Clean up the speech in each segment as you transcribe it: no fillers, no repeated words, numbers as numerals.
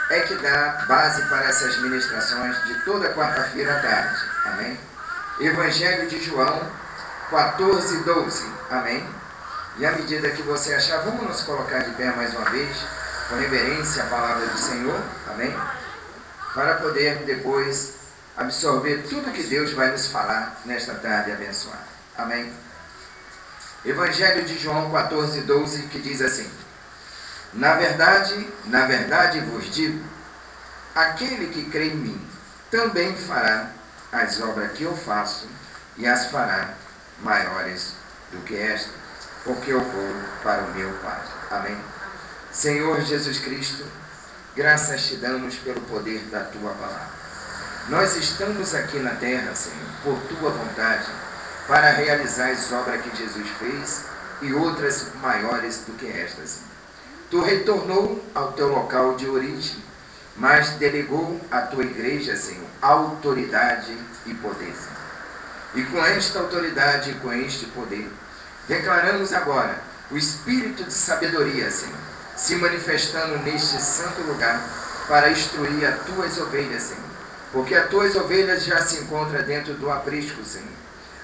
é que dá base para essas ministrações de toda quarta-feira à tarde. Amém? Evangelho de João 14:12. Amém? E à medida que você achar, vamos nos colocar de pé mais uma vez, com reverência à palavra do Senhor. Amém? Para poder depois absorver tudo que Deus vai nos falar nesta tarde abençoada. Amém? Evangelho de João 14:12, que diz assim: na verdade vos digo, aquele que crê em mim também fará as obras que eu faço, e as fará maiores do que esta, porque eu vou para o meu Pai. Amém? Senhor Jesus Cristo, graças te damos pelo poder da tua palavra. Nós estamos aqui na terra, Senhor, por tua vontade, para realizar as obras que Jesus fez e outras maiores do que estas, Senhor. Tu retornou ao teu local de origem, mas delegou à tua igreja, Senhor, autoridade e poder, Senhor. E com esta autoridade e com este poder, declaramos agora o espírito de sabedoria, Senhor, se manifestando neste santo lugar para instruir as tuas ovelhas, Senhor. Porque as tuas ovelhas já se encontram dentro do aprisco, Senhor.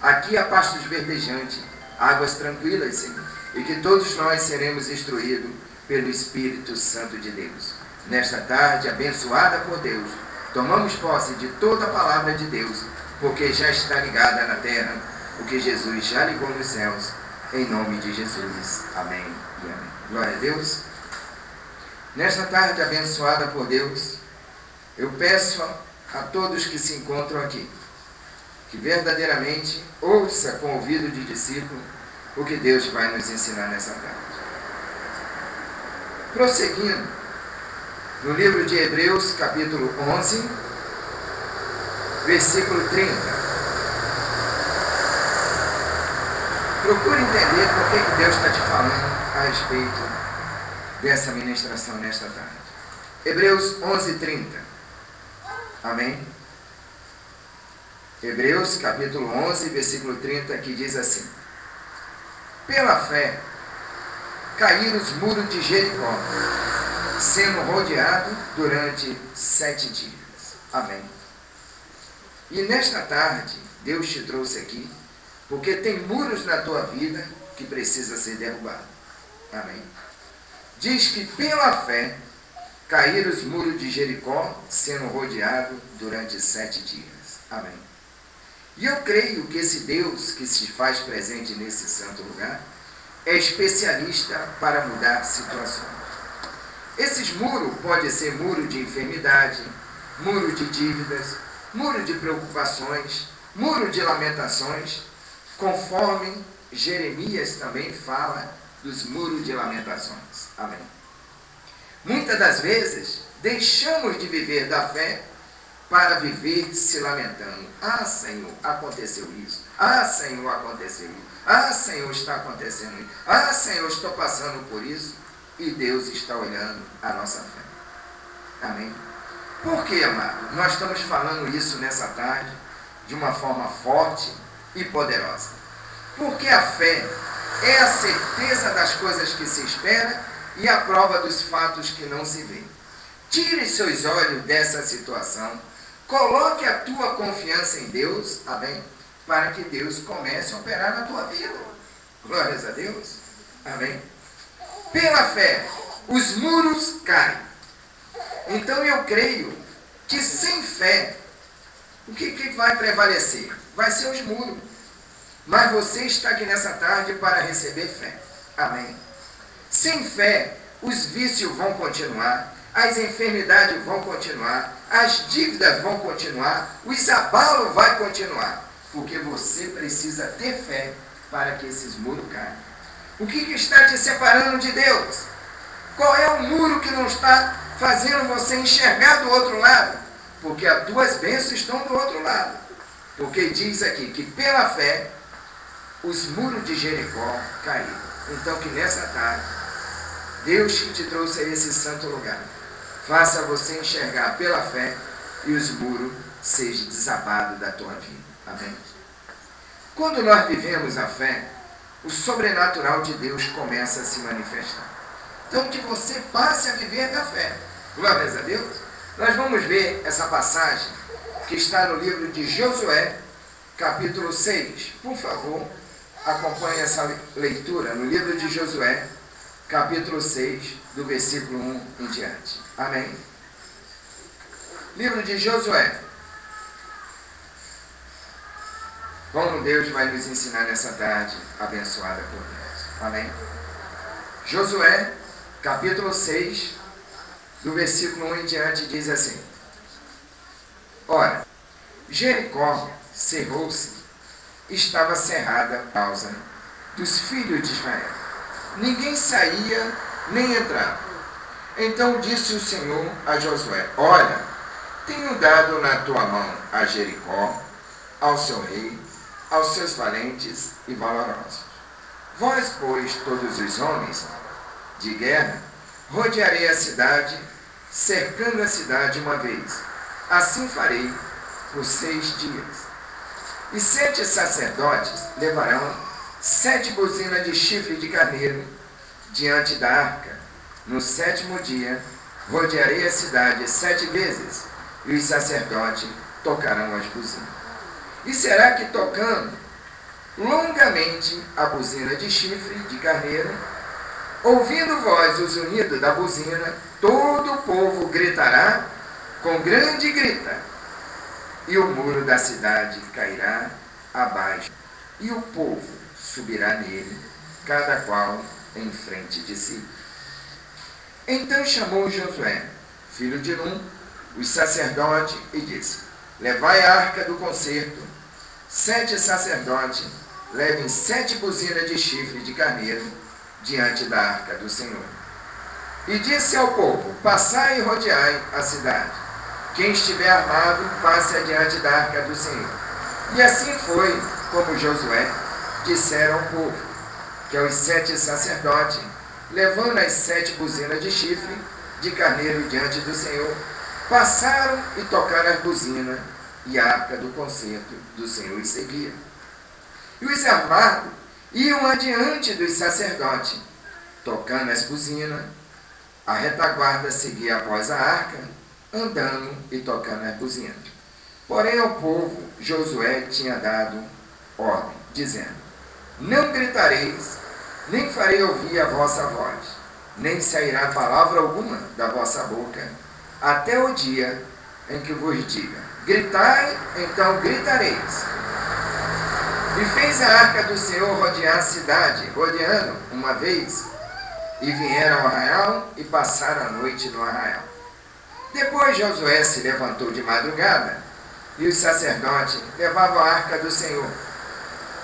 Aqui há pastos verdejantes, águas tranquilas, Senhor. E que todos nós seremos instruídos pelo Espírito Santo de Deus. Nesta tarde, abençoada por Deus, tomamos posse de toda a palavra de Deus, porque já está ligada na terra, o que Jesus já ligou nos céus, em nome de Jesus. Amém e amém. Glória a Deus. Nesta tarde, abençoada por Deus, eu peço a todos que se encontram aqui, que verdadeiramente ouça com ouvido de discípulo o que Deus vai nos ensinar nessa tarde. Prosseguindo, no livro de Hebreus, capítulo 11, versículo 30. Procure entender por que Deus está te falando a respeito dessa ministração nesta tarde. Hebreus 11:30. Amém? Hebreus, capítulo 11, versículo 30, que diz assim: pela fé caíram os muros de Jericó, sendo rodeado durante 7 dias. Amém. E nesta tarde, Deus te trouxe aqui, porque tem muros na tua vida que precisa ser derrubado. Amém. Diz que pela fé caíram os muros de Jericó, sendo rodeado durante 7 dias. Amém. E eu creio que esse Deus que se faz presente nesse santo lugar é especialista para mudar situações. Esses muros podem ser muro de enfermidade, muro de dívidas, muro de preocupações, muro de lamentações, conforme Jeremias também fala dos muros de lamentações. Amém. Muitas das vezes, deixamos de viver da fé para viver se lamentando. Ah, Senhor, aconteceu isso. Ah, Senhor, aconteceu isso. Ah, Senhor, está acontecendo isso. Ah, Senhor, estou passando por isso. E Deus está olhando a nossa fé. Amém? Por que, amado? Nós estamos falando isso nessa tarde de uma forma forte e poderosa. Porque a fé é a certeza das coisas que se espera e a prova dos fatos que não se vê. Tire seus olhos dessa situação, coloque a tua confiança em Deus, amém? Para que Deus comece a operar na tua vida. Glórias a Deus. Amém? Pela fé, os muros caem. Então eu creio que sem fé, o que vai prevalecer? Vai ser os muros. Mas você está aqui nessa tarde para receber fé. Amém? Sem fé, os vícios vão continuar, as enfermidades vão continuar, as dívidas vão continuar, os abalos vão continuar. Porque você precisa ter fé para que esses muros caiam. O que está te separando de Deus? Qual é o muro que não está fazendo você enxergar do outro lado? Porque as tuas bênçãos estão do outro lado. Porque diz aqui que pela fé os muros de Jericó caíram. Então que nessa tarde, Deus que te trouxe a esse santo lugar, faça você enxergar pela fé e os muros sejam desabados da tua vida. Amém? Quando nós vivemos a fé, o sobrenatural de Deus começa a se manifestar. Então que você passe a viver da fé. Glórias a Deus. Nós vamos ver essa passagem que está no livro de Josué, capítulo 6. Por favor, acompanhe essa leitura no livro de Josué, capítulo 6, do versículo 1 em diante. Amém? Livro de Josué. Como Deus vai nos ensinar nessa tarde abençoada por Deus. Amém? Josué, capítulo 6, do versículo 1 em diante, diz assim: Ora, Jericó cerrou-se, estava cerrada por causa dos filhos de Israel. Ninguém saía nem entrava. Então disse o Senhor a Josué: Olha, tenho dado na tua mão a Jericó, ao seu rei, aos seus valentes e valorosos. Vós, pois, todos os homens de guerra, rodearei a cidade, cercando a cidade uma vez. Assim farei por 6 dias. E 7 sacerdotes levarão 7 buzinas de chifre de carneiro diante da arca. No 7º dia, rodearei a cidade 7 vezes, e os sacerdotes tocarão as buzinas. E será que tocando longamente a buzina de chifre de carneiro, ouvindo vós o zunido da buzina, todo o povo gritará com grande grita, e o muro da cidade cairá abaixo, e o povo subirá nele, cada qual em frente de si. Então chamou Josué, filho de Num, os sacerdotes, e disse: Levai a arca do concerto, 7 sacerdotes levem 7 buzinas de chifre de carneiro diante da arca do Senhor. E disse ao povo: Passai e rodeai a cidade. Quem estiver armado, passe adiante da arca do Senhor. E assim foi como Josué dissera ao povo, que aos 7 sacerdotes, levando as 7 buzinas de chifre de carneiro diante do Senhor, passaram e tocaram as buzinas, e a arca do concerto do Senhor os seguia. E os armados iam adiante dos sacerdotes, tocando as buzinas. A retaguarda seguia após a arca, andando e tocando as buzinas. Porém ao povo Josué tinha dado ordem, dizendo: Não gritareis, nem farei ouvir a vossa voz, nem sairá palavra alguma da vossa boca, até o dia em que vos diga: Gritai, então gritareis. E fez a arca do Senhor rodear a cidade, rodeando uma vez, e vieram ao arraial e passaram a noite no arraial. Depois Josué se levantou de madrugada, e os sacerdotes levavam a arca do Senhor.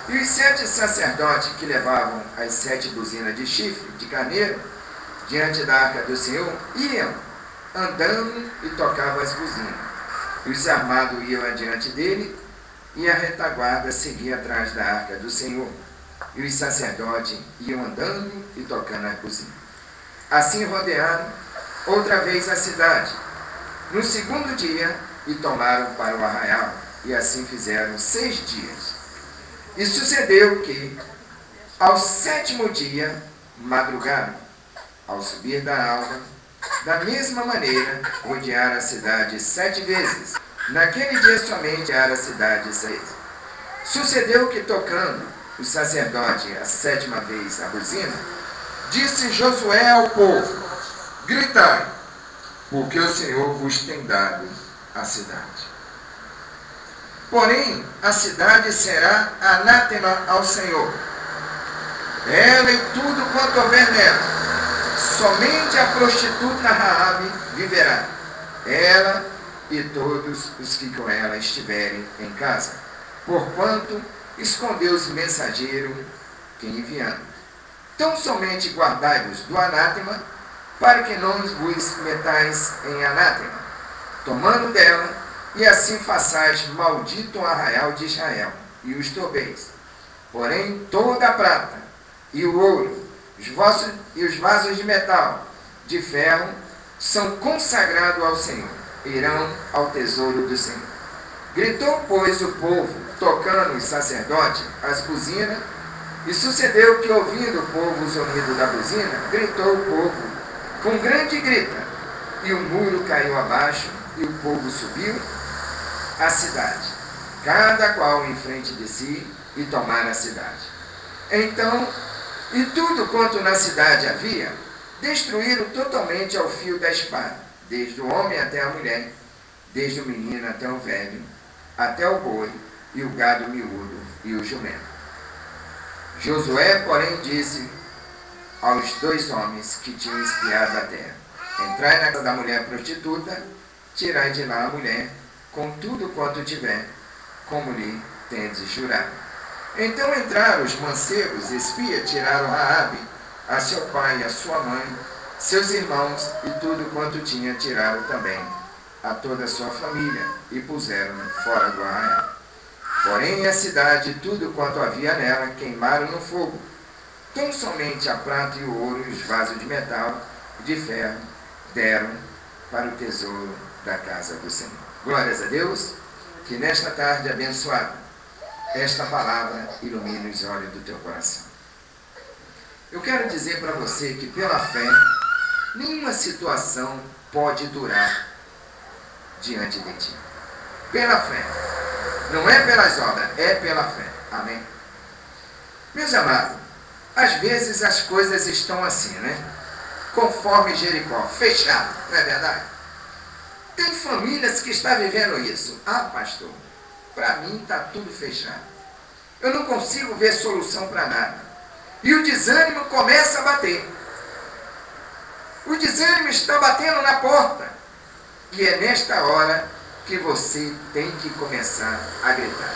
E os 7 sacerdotes que levavam as 7 buzinas de chifre de carneiro diante da arca do Senhor iam andando e tocavam as buzinas. E os armados iam adiante dele, e a retaguarda seguia atrás da arca do Senhor. E os sacerdotes iam andando e tocando as buzinas. Assim rodearam outra vez a cidade, no 2º dia, e tomaram para o arraial, e assim fizeram 6 dias. E sucedeu que, ao 7º dia, madrugaram, ao subir da alva, da mesma maneira, rodearam a cidade 7 vezes. Naquele dia somente rodearam a cidade 6 vezes. Sucedeu que, tocando o sacerdote a 7ª vez a buzina, disse Josué ao povo: Gritai, porque o Senhor vos tem dado a cidade. Porém, a cidade será anátema ao Senhor, ela e tudo quanto houver nela. Somente a prostituta Raabe viverá, ela e todos os que com ela estiverem em casa, porquanto escondeu os mensageiros que enviaram. Tão somente guardai-vos do anátema, para que não vos metais em anátema, tomando dela, e assim façais maldito o arraial de Israel, e os torbeis. Porém, toda a prata e o ouro, os vasos de metal, de ferro, são consagrados ao Senhor, irão ao tesouro do Senhor. Gritou, pois, o povo, tocando os sacerdotes as buzinas, e sucedeu que, ouvindo o povo o sonido da buzina, gritou o povo com grande grita, e o muro caiu abaixo, e o povo subiu à cidade, cada qual em frente de si, e tomaram a cidade. Então, e tudo quanto na cidade havia, destruíram totalmente ao fio da espada, desde o homem até a mulher, desde o menino até o velho, até o boi, e o gado miúdo, e o jumento. Josué, porém, disse aos 2 homens que tinham espiado a terra: entrai na casa da mulher prostituta, tirai de lá a mulher, com tudo quanto tiver, como lhe tendes jurado. Então entraram os mancebos, espias, tiraram Raabe, a seu pai e a sua mãe, seus irmãos, e tudo quanto tinha tiraram também, a toda a sua família, e puseram-no fora do arraial. Porém a cidade, tudo quanto havia nela, queimaram no fogo. Tão somente a prata e o ouro e os vasos de metal e de ferro deram para o tesouro da casa do Senhor. Glórias a Deus, que nesta tarde abençoada, esta palavra ilumine os olhos do teu coração. Eu quero dizer para você que pela fé, nenhuma situação pode durar diante de ti. Pela fé. Não é pelas obras, é pela fé. Amém? Meus amados, às vezes as coisas estão assim, né? Conforme Jericó, fechado, não é verdade? Tem famílias que estão vivendo isso. Ah, pastor, para mim está tudo fechado. Eu não consigo ver solução para nada. E o desânimo começa a bater. O desânimo está batendo na porta. E é nesta hora que você tem que começar a gritar.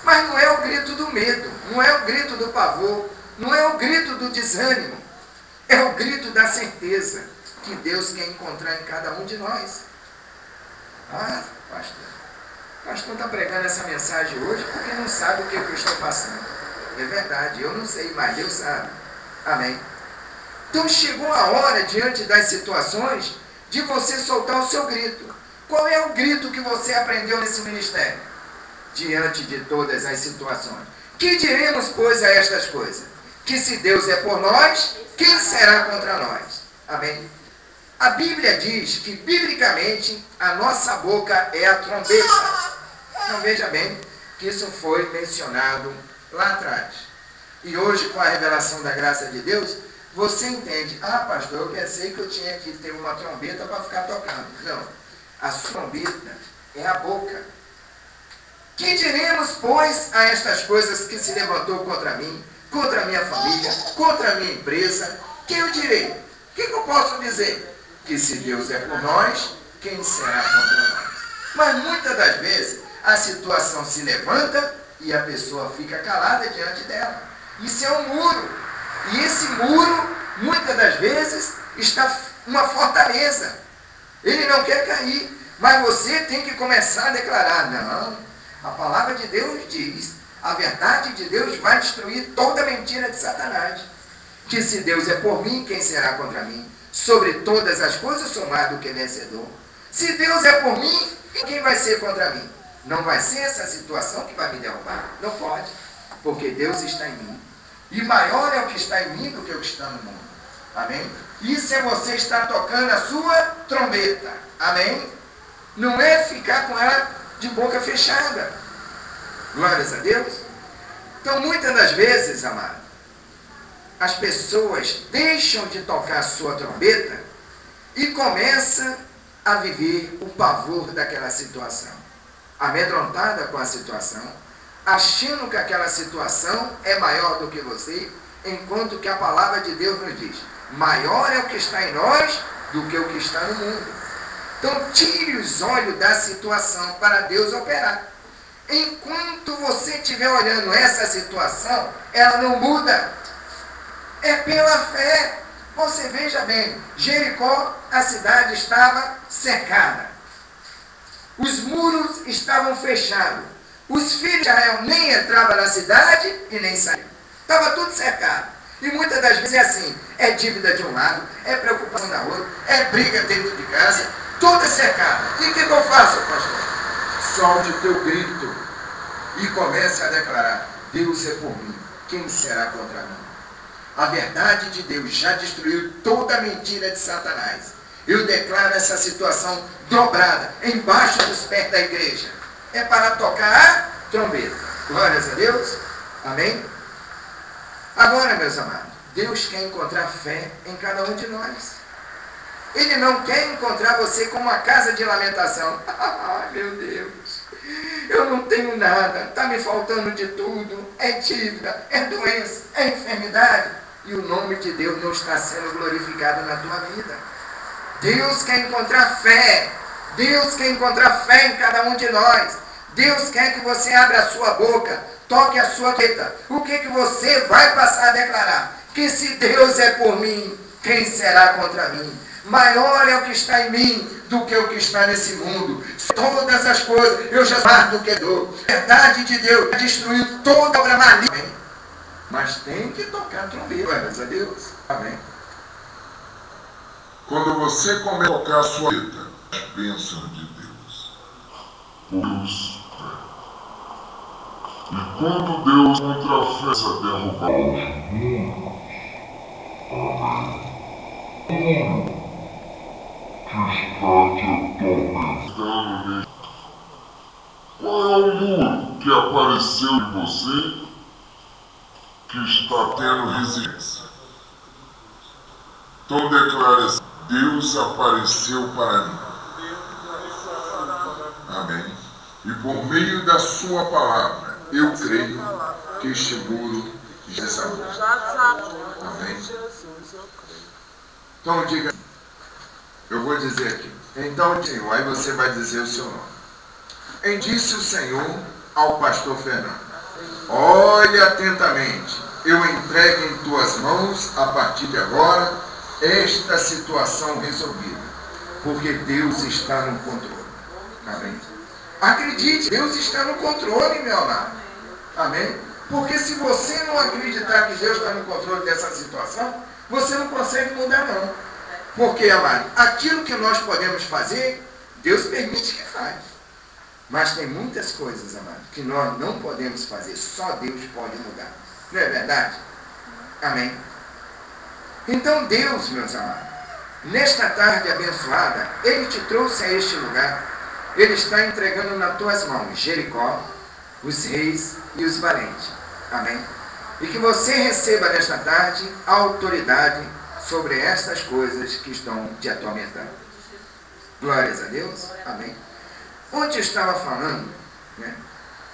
Mas não é o grito do medo, não é o grito do pavor, não é o grito do desânimo. É o grito da certeza que Deus quer encontrar em cada um de nós. Ah, pastor, o pastor está pregando essa mensagem hoje porque não sabe o que eu estou passando. É verdade, eu não sei, mas Deus sabe. Amém. Então chegou a hora, diante das situações, de você soltar o seu grito. Qual é o grito que você aprendeu nesse ministério? Diante de todas as situações. Que diremos, pois, a estas coisas? Que se Deus é por nós, quem será contra nós? Amém? A Bíblia diz que, biblicamente, a nossa boca é a trombeta. Então, veja bem que isso foi mencionado lá atrás. E hoje, com a revelação da graça de Deus, você entende. Ah, pastor, eu pensei que eu tinha que ter uma trombeta para ficar tocando. Não. A trombeta é a boca. Que diremos, pois, a estas coisas que se levantou contra mim, contra a minha família, contra a minha empresa? Que eu direi? O que eu posso dizer? Que se Deus é por nós, quem será contra nós? Mas muitas das vezes a situação se levanta e a pessoa fica calada diante dela. Isso é um muro. E esse muro, muitas das vezes, está uma fortaleza. Ele não quer cair, mas você tem que começar a declarar: não, a palavra de Deus diz, a verdade de Deus vai destruir toda mentira de Satanás. Que se Deus é por mim, quem será contra mim? Sobre todas as coisas sou mais do que vencedor. Se Deus é por mim, quem vai ser contra mim? Não vai ser essa situação que vai me derrubar. Não pode, porque Deus está em mim. E maior é o que está em mim do que o que está no mundo. Amém? Isso é você estar tocando a sua trombeta. Amém? Não é ficar com ela de boca fechada. Glórias a Deus. Então, muitas das vezes, amado, as pessoas deixam de tocar a sua trombeta e começam a viver o pavor daquela situação. Amedrontada com a situação, achando que aquela situação é maior do que você, enquanto que a palavra de Deus nos diz: maior é o que está em nós do que o que está no mundo. Então tire os olhos da situação para Deus operar. Enquanto você estiver olhando essa situação, ela não muda. É pela fé. Você veja bem, Jericó, a cidade estava cercada. Os muros estavam fechados. Os filhos de Israel nem entravam na cidade e nem saíam. Estava tudo cercado. E muitas das vezes é assim, é dívida de um lado, é preocupação da outra, é briga dentro de casa, toda cercada. E o que eu faço, pastor? Solte o teu grito e comece a declarar: Deus é por mim, quem será contra mim? A verdade de Deus já destruiu toda a mentira de Satanás. eu declaro essa situação dobrada embaixo dos pés da igreja. É para tocar a trombeta. Glórias a Deus. Amém? Agora, meus amados, Deus quer encontrar fé em cada um de nós. Ele não quer encontrar você como uma casa de lamentação. Ai, meu Deus, eu não tenho nada, está me faltando de tudo, é dívida, é doença, é enfermidade, e o nome de Deus não está sendo glorificado na tua vida. Deus quer encontrar fé, Deus quer encontrar fé em cada um de nós. Deus quer que você abra a sua boca, toque a sua teta. O que você vai passar a declarar? Que se Deus é por mim, quem será contra mim? Maior é o que está em mim do que o que está nesse mundo. Todas as coisas eu já faço do que dou. A verdade de Deus destruiu toda obra maligna. Mas tem que tocar trombeta. Glórias a Deus. Amém. Quando você começa a tocar a sua vida, bênção de Deus. Deus é. E quando Deus contra a fé derrubar os muros, amém. Que está te atormentando. Qual é o muro que apareceu em você que está tendo resistência? Então declara assim: Deus apareceu para mim. Amém. E por meio da sua palavra, eu creio que este muro já está. Amém. Então diga. Eu vou dizer aqui. Então, Senhor, aí você vai dizer o seu nome. E disse o Senhor ao pastor Fernando: olha atentamente, eu entrego em tuas mãos, a partir de agora, esta situação resolvida. Porque Deus está no controle. Amém? Acredite, Deus está no controle, meu amado. Amém? Porque se você não acreditar que Deus está no controle dessa situação, você não consegue mudar, não. Porque, amado, aquilo que nós podemos fazer, Deus permite que faz. Mas tem muitas coisas, amado, que nós não podemos fazer. Só Deus pode mudar. Não é verdade? Amém? Então Deus, meus amados, nesta tarde abençoada, Ele te trouxe a este lugar. Ele está entregando nas tuas mãos Jericó, os reis e os valentes. Amém? E que você receba nesta tarde a autoridade sobre estas coisas que estão te atormentando. Glórias a Deus. Amém. Onde eu estava falando, né,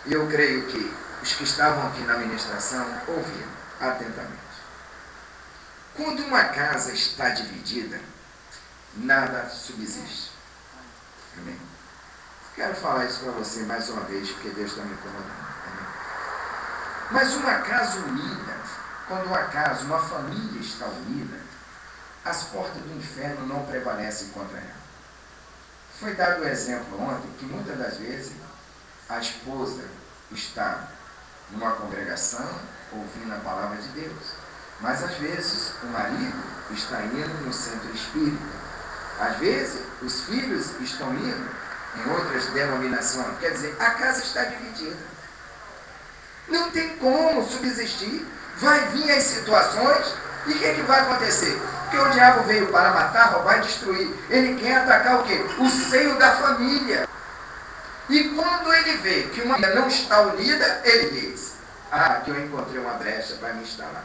e eu creio que os que estavam aqui na ministração ouviram atentamente. Quando uma casa está dividida, nada subsiste. Amém. Quero falar isso para você mais uma vez, porque Deus está me incomodando. Amém. Mas uma casa unida, quando uma casa, uma família está unida, as portas do inferno não prevalecem contra ela. Foi dado o exemplo ontem que muitas das vezes a esposa está numa congregação ouvindo a palavra de Deus, mas às vezes o marido está indo no centro espírita, às vezes os filhos estão indo em outras denominações. Quer dizer, a casa está dividida. Não tem como subsistir. Vai vir as situações e o que vai acontecer? Porque o diabo veio para matar, roubar e destruir. Ele quer atacar o quê? O seio da família. E quando ele vê que uma família não está unida, ele diz: aqui eu encontrei uma brecha para me instalar.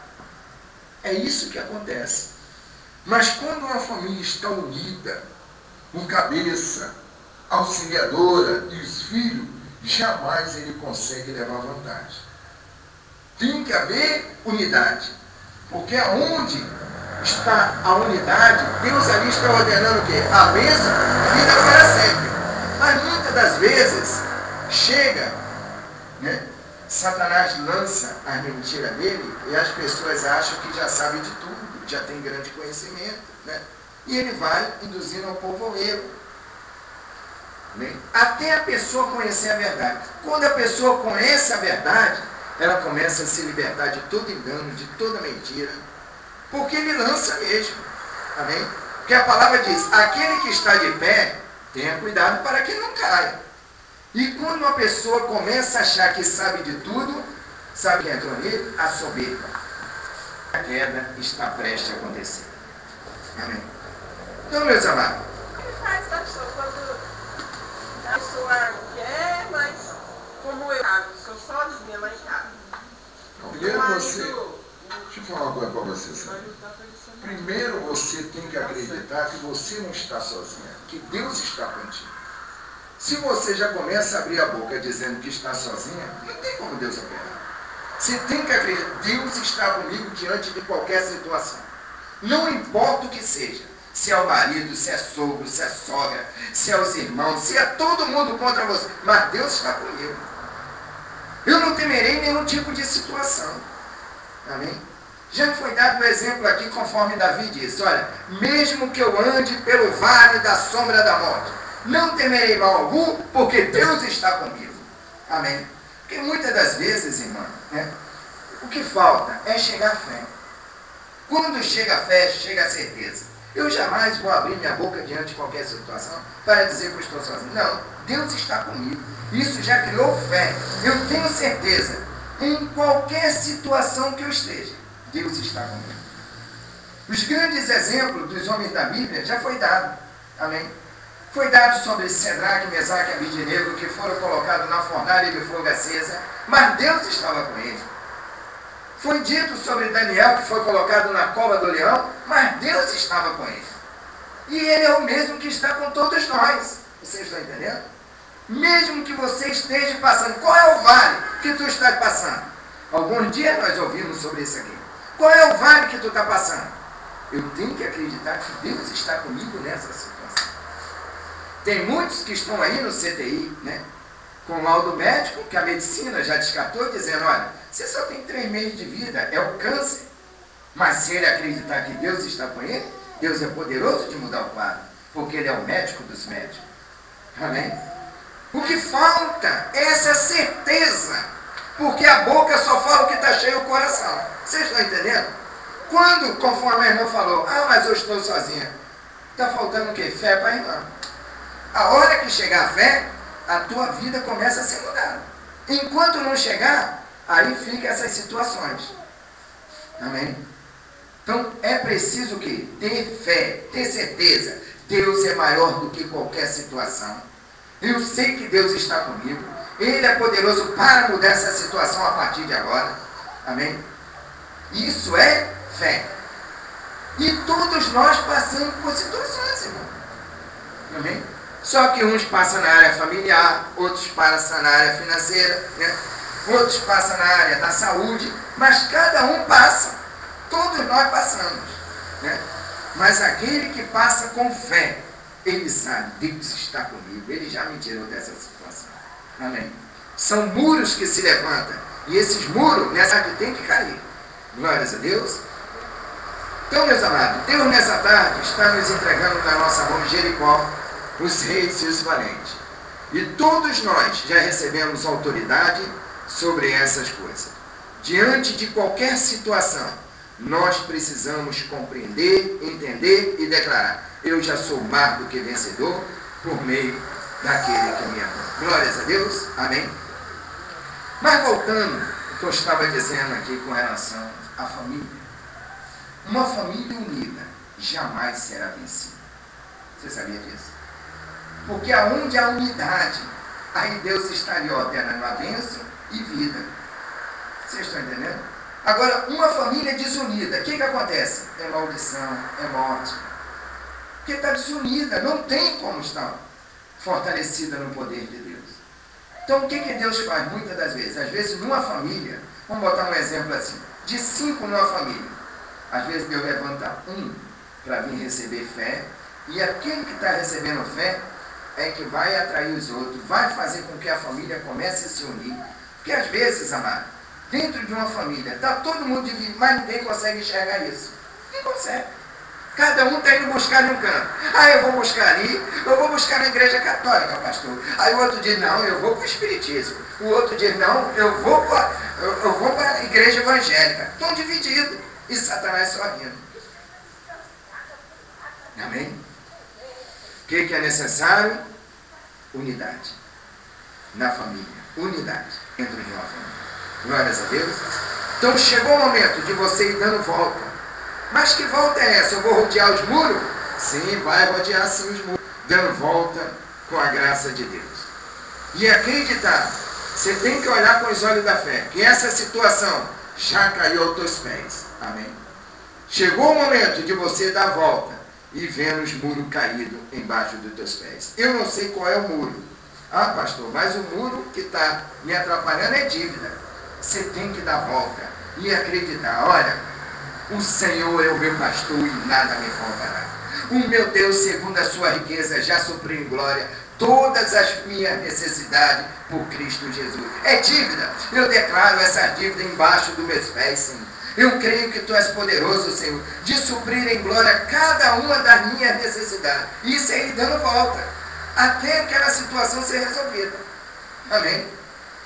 É isso que acontece. Mas quando uma família está unida, com cabeça, auxiliadora e os filhos, jamais ele consegue levar vantagem. Tem que haver unidade. Porque aonde está a unidade, Deus ali está ordenando o quê? A bênção, vida para sempre. Mas muitas das vezes, chega, né? Satanás lança a mentira dele e as pessoas acham que já sabem de tudo, já tem grande conhecimento, né? E ele vai induzindo ao povo ao erro. Né? Até a pessoa conhecer a verdade. Quando a pessoa conhece a verdade, ela começa a se libertar de todo engano, de toda mentira. Porque ele lança mesmo. Amém? Porque a palavra diz: aquele que está de pé, tenha cuidado para que não caia. E quando uma pessoa começa a achar que sabe de tudo, sabe o que entrou nele? A soberba. A queda está prestes a acontecer. Amém? Então, meus amados, Ele faz, pastor, quando a pessoa quer, mas como eu sou sozinha lá em casa. Primeiro você, deixa eu falar uma coisa para você, sabe? Primeiro você tem que acreditar que você não está sozinha, que Deus está contigo. Se você já começa a abrir a boca dizendo que está sozinha, não tem como Deus operar. Você tem que acreditar, Deus está comigo diante de qualquer situação. Não importa o que seja, se é o marido, se é sogro, se é sogra, se é os irmãos, se é todo mundo contra você, mas Deus está comigo. Eu não temerei nenhum tipo de situação. Amém? Já foi dado o exemplo aqui, conforme Davi disse, olha, mesmo que eu ande pelo vale da sombra da morte, não temerei mal algum, porque Deus está comigo. Amém? Porque muitas das vezes, irmão, né, o que falta é chegar à fé. Quando chega a fé, chega a certeza. Eu jamais vou abrir minha boca diante de qualquer situação para dizer que eu estou sozinho. Não, Deus está comigo. Isso já criou fé. Eu tenho certeza, em qualquer situação que eu esteja, Deus está comigo. Os grandes exemplos dos homens da Bíblia já foi dado. Amém? Foi dado sobre Cedraque, Mesaque e Abednego, que foram colocados na fornalha de fogo acesa, mas Deus estava com eles. Foi dito sobre Daniel, que foi colocado na cova do leão, mas Deus estava com ele. E ele é o mesmo que está com todos nós. Vocês estão entendendo? Mesmo que você esteja passando, qual é o vale que tu está passando? Alguns dias nós ouvimos sobre isso aqui. Qual é o vale que tu está passando? Eu tenho que acreditar que Deus está comigo nessa situação. Tem muitos que estão aí no CTI, né? Com laudo médico, que a medicina já descartou, dizendo, olha, você só tem 3 meses de vida, é o câncer. Mas se ele acreditar que Deus está com ele, Deus é poderoso de mudar o quadro, porque ele é o médico dos médicos. Amém? O que falta é essa certeza, porque a boca só fala o que está cheio o coração. Vocês estão entendendo? Quando, conforme a irmã falou, mas eu estou sozinha, está faltando o quê? Fé para a irmã. A hora que chegar a fé, a tua vida começa a ser mudada. Enquanto não chegar, aí fica essas situações. Amém? Então é preciso o quê? Ter fé, ter certeza. Deus é maior do que qualquer situação. Eu sei que Deus está comigo. Ele é poderoso para mudar essa situação a partir de agora. Amém? Isso é fé. E todos nós passamos por situações, irmão. Amém? Só que uns passam na área familiar, outros passam na área financeira, né? Outros passam na área da saúde, mas cada um passa. Todos nós passamos, né? Mas aquele que passa com fé, ele sabe, Deus está comigo, ele já me tirou dessa situação. Amém? São muros que se levantam, e esses muros, nessa tarde, tem que cair. Glórias a Deus. Então, meus amados, Deus nessa tarde está nos entregando na nossa mão Jericó, os reis e os valentes. E todos nós já recebemos autoridade sobre essas coisas. Diante de qualquer situação, nós precisamos compreender, entender e declarar: eu já sou mais do que vencedor por meio daquele que me ama. Glórias a Deus. Amém? Mas voltando ao que eu estava dizendo aqui com relação à família. Uma família unida jamais será vencida. Você sabia disso? Porque aonde há unidade, aí Deus estaria ordenando a bênção e vida. Vocês estão entendendo? Agora, uma família desunida, o que acontece? É maldição, é morte. Porque está desunida, não tem como estar fortalecida no poder de Deus. Então, o que Deus faz muitas das vezes? Às vezes, numa família, vamos botar um exemplo assim, de 5 numa família. Às vezes, Deus levanta um para vir receber fé, e aquele que está recebendo fé é que vai atrair os outros, vai fazer com que a família comece a se unir. Porque às vezes, amado, dentro de uma família, está todo mundo dividido, mas ninguém consegue enxergar isso. Ninguém consegue. Cada um está indo buscar em um canto. Eu vou buscar ali, eu vou buscar na igreja católica, pastor. Aí o outro diz, não, eu vou para o espiritismo. O outro diz, não, eu vou para a igreja evangélica. Estão divididos. E Satanás só rindo. Amém? O que é necessário? Unidade. Na família. Unidade dentro de uma família. Glórias a Deus. Então chegou o momento de você ir dando volta. Mas que volta é essa? Eu vou rodear os muros? Sim, vai rodear sim os muros, dando volta com a graça de Deus. E acreditar, você tem que olhar com os olhos da fé, que essa situação já caiu aos teus pés. Amém? Chegou o momento de você dar a volta e ver os muros caídos embaixo dos teus pés. Eu não sei qual é o muro. Ah, pastor, mas o muro que está me atrapalhando é dívida. Você tem que dar a volta e acreditar. Olha, o Senhor é o meu pastor e nada me faltará. O meu Deus, segundo a sua riqueza, já supriu em glória todas as minhas necessidades por Cristo Jesus. É dívida. Eu declaro essa dívida embaixo dos meus pés, Senhor. Eu creio que Tu és poderoso, Senhor, de suprir em glória cada uma das minhas necessidades. Isso aí dando volta, até aquela situação ser resolvida. Amém?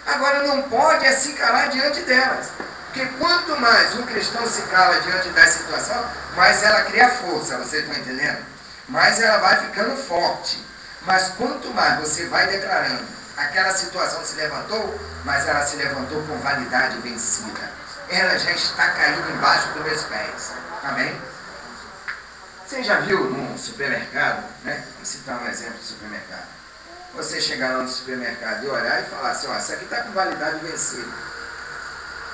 Agora não pode se calar diante delas. Porque quanto mais um cristão se cala diante da situação, mais ela cria força, você está entendendo? Mais ela vai ficando forte. Mas quanto mais você vai declarando, aquela situação se levantou, mas ela se levantou com validade vencida. Ela já está caindo embaixo dos meus pés. Amém? Você já viu num supermercado, né? Vou citar um exemplo de supermercado. Você chegar lá no supermercado e olhar e falar assim, ó, isso aqui está com validade vencida.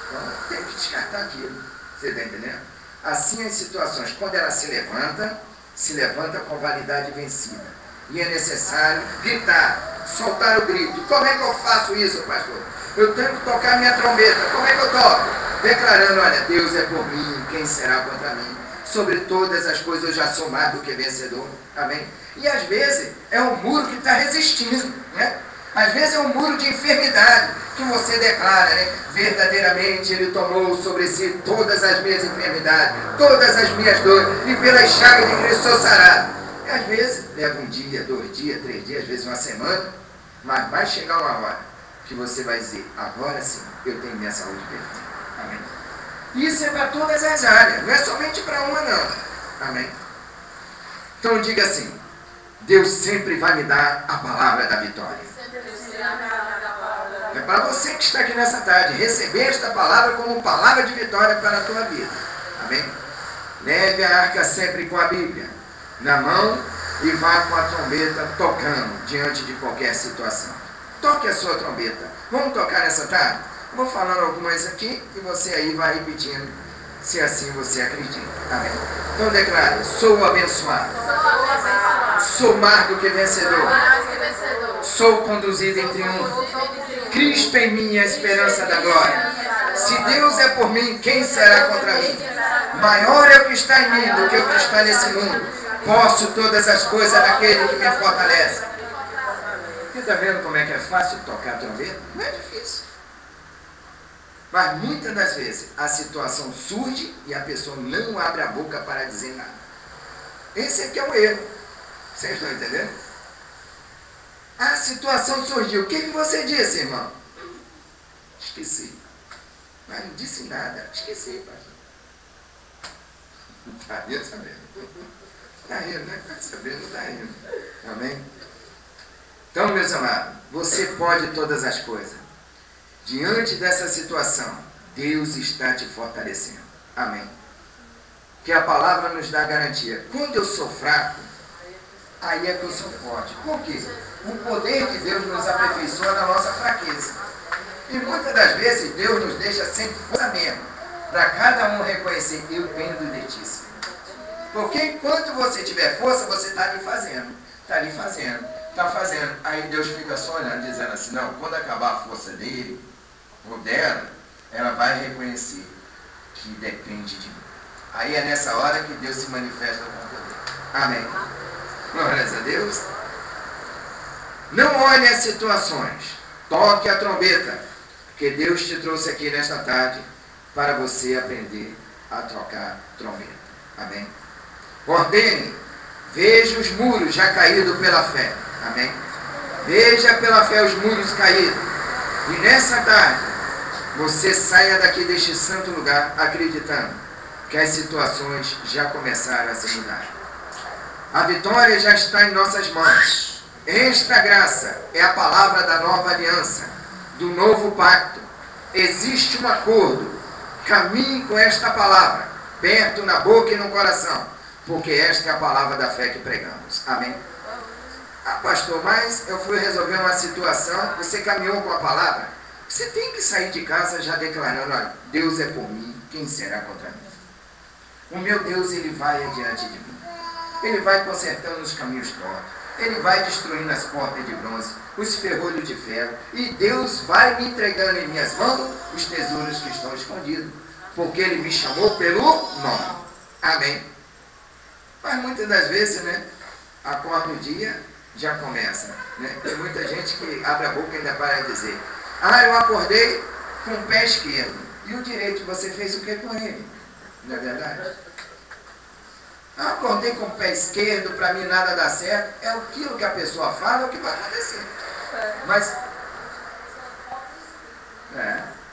Então tem que descartar aquilo. Você está entendendo? Assim as situações, quando ela se levanta com validade vencida. E é necessário gritar, soltar o grito. Como é que eu faço isso, pastor? Eu tenho que tocar minha trombeta. Como é que eu toco? Declarando, olha, Deus é por mim, quem será contra mim? Sobre todas as coisas eu já sou mais do que vencedor. Amém? E às vezes é um muro que está resistindo, né? Às vezes é um muro de enfermidade que você declara, né? Verdadeiramente Ele tomou sobre si todas as minhas enfermidades, todas as minhas dores, e pela chaga de Cristo sou sarado. E às vezes leva um dia, 2 dias, 3 dias, às vezes uma semana, mas vai chegar uma hora que você vai dizer, agora sim, eu tenho minha saúde perfeita. Amém? Isso é para todas as áreas, não é somente para uma não. Amém? Então diga assim, Deus sempre vai me dar a palavra da vitória. É para você que está aqui nessa tarde, receber esta palavra como palavra de vitória para a tua vida. Amém? Leve a arca sempre com a Bíblia na mão e vá com a trombeta tocando diante de qualquer situação. Toque a sua trombeta. Vamos tocar nessa tarde? Vou falando algumas aqui e você aí vai repetindo, se assim você acredita. Amém? Então declare, sou abençoado. Sou mais do que vencedor. Sou conduzido em triunfo. Cristo em mim é a esperança da glória. Se Deus é por mim, quem será contra mim? Maior é o que está em mim do que o que está nesse mundo. Posso todas as coisas naquele que me fortalece. Você está vendo como é que é fácil tocar a trombeta? Não é difícil. Mas muitas das vezes a situação surge e a pessoa não abre a boca para dizer nada. Esse aqui é o erro. Vocês estão entendendo? A situação surgiu. O que você disse, irmão? Esqueci. Mas não disse nada. Esqueci, pastor. Está rindo, sabendo? Está rindo, né? Está sabendo, está rindo. Amém? Então, meus amados, você pode todas as coisas. Diante dessa situação, Deus está te fortalecendo. Amém? Que a palavra nos dá garantia. Quando eu sou fraco, aí é que eu sou forte. Por quê? O poder de Deus nos aperfeiçoa na nossa fraqueza. E muitas das vezes Deus nos deixa sem força mesmo, para cada um reconhecer, eu dependo de ti. Porque enquanto você tiver força, você está ali fazendo. Está ali fazendo. Está fazendo. Aí Deus fica só olhando, dizendo assim, não, quando acabar a força dele, ou dela, ela vai reconhecer que depende de mim. Aí é nessa hora que Deus se manifesta com poder. Amém. Glórias a Deus. Não olhe as situações. Toque a trombeta. Porque Deus te trouxe aqui nesta tarde para você aprender a tocar trombeta. Amém. Ordene. Veja os muros já caídos pela fé. Amém. Veja pela fé os muros caídos. E nessa tarde, você saia daqui deste santo lugar acreditando que as situações já começaram a se mudar. A vitória já está em nossas mãos. Esta graça é a palavra da nova aliança, do novo pacto. Existe um acordo. Caminhe com esta palavra, perto na boca e no coração. porque esta é a palavra da fé que pregamos. Amém? Ah, pastor, mas eu fui resolver uma situação, você caminhou com a palavra? Você tem que sair de casa já declarando, olha, Deus é por mim, quem será contra mim? O meu Deus, ele vai adiante de mim. Ele vai consertando os caminhos tortos. Ele vai destruindo as portas de bronze, os ferrolhos de ferro. E Deus vai me entregando em minhas mãos os tesouros que estão escondidos. Porque Ele me chamou pelo nome. Amém. Mas muitas das vezes, né, acorda o dia, já começa. Né? Tem muita gente que abre a boca e ainda para dizer, ah, eu acordei com o pé esquerdo. E o direito, você fez o que com ele? Não é verdade? Eu acordei com o pé esquerdo, para mim nada dá certo. É aquilo que a pessoa fala, é o que vai acontecer. Mas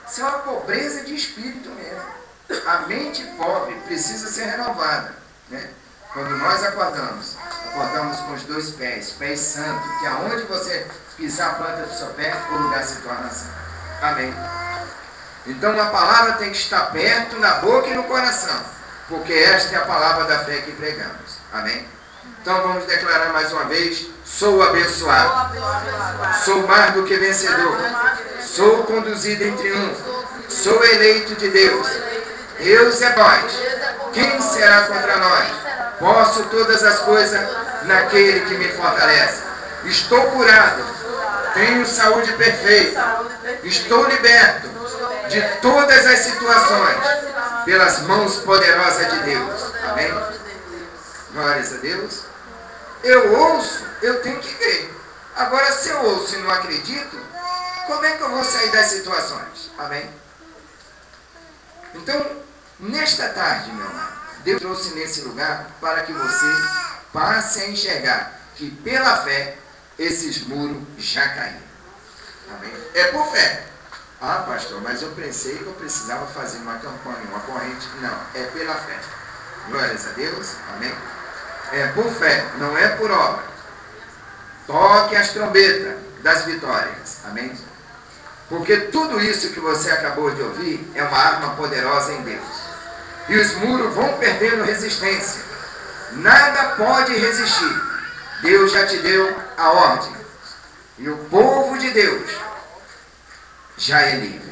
isso é uma pobreza de espírito mesmo. A mente pobre precisa ser renovada. Né? Quando nós acordamos com os dois pés santos, que aonde você pisar a planta do seu pé, o lugar se torna santo. Amém. Então a palavra tem que estar perto, na boca e no coração, porque esta é a palavra da fé que pregamos. Amém? Então vamos declarar mais uma vez, sou abençoado, sou mais do que vencedor, sou conduzido em triunfo, sou eleito de Deus, Deus é nós, quem será contra nós? Posso todas as coisas naquele que me fortalece. Estou curado, tenho saúde perfeita, estou liberto de todas as situações pelas mãos poderosas de Deus. Amém? Glórias a Deus. Eu ouço, eu tenho que crer. Agora, se eu ouço e não acredito, como é que eu vou sair das situações? Amém? Então, nesta tarde, meu amado, Deus trouxe nesse lugar para que você passe a enxergar que pela fé esses muros já caíram. Amém? É por fé. Ah, pastor, mas eu pensei que eu precisava fazer uma campanha, uma corrente. Não, é pela fé. Glórias a Deus. Amém? É por fé, não é por obra. Toque as trombetas das vitórias. Amém? Porque tudo isso que você acabou de ouvir é uma arma poderosa em Deus. E os muros vão perdendo resistência. Nada pode resistir. Deus já te deu a ordem. E o povo de Deus já é livre.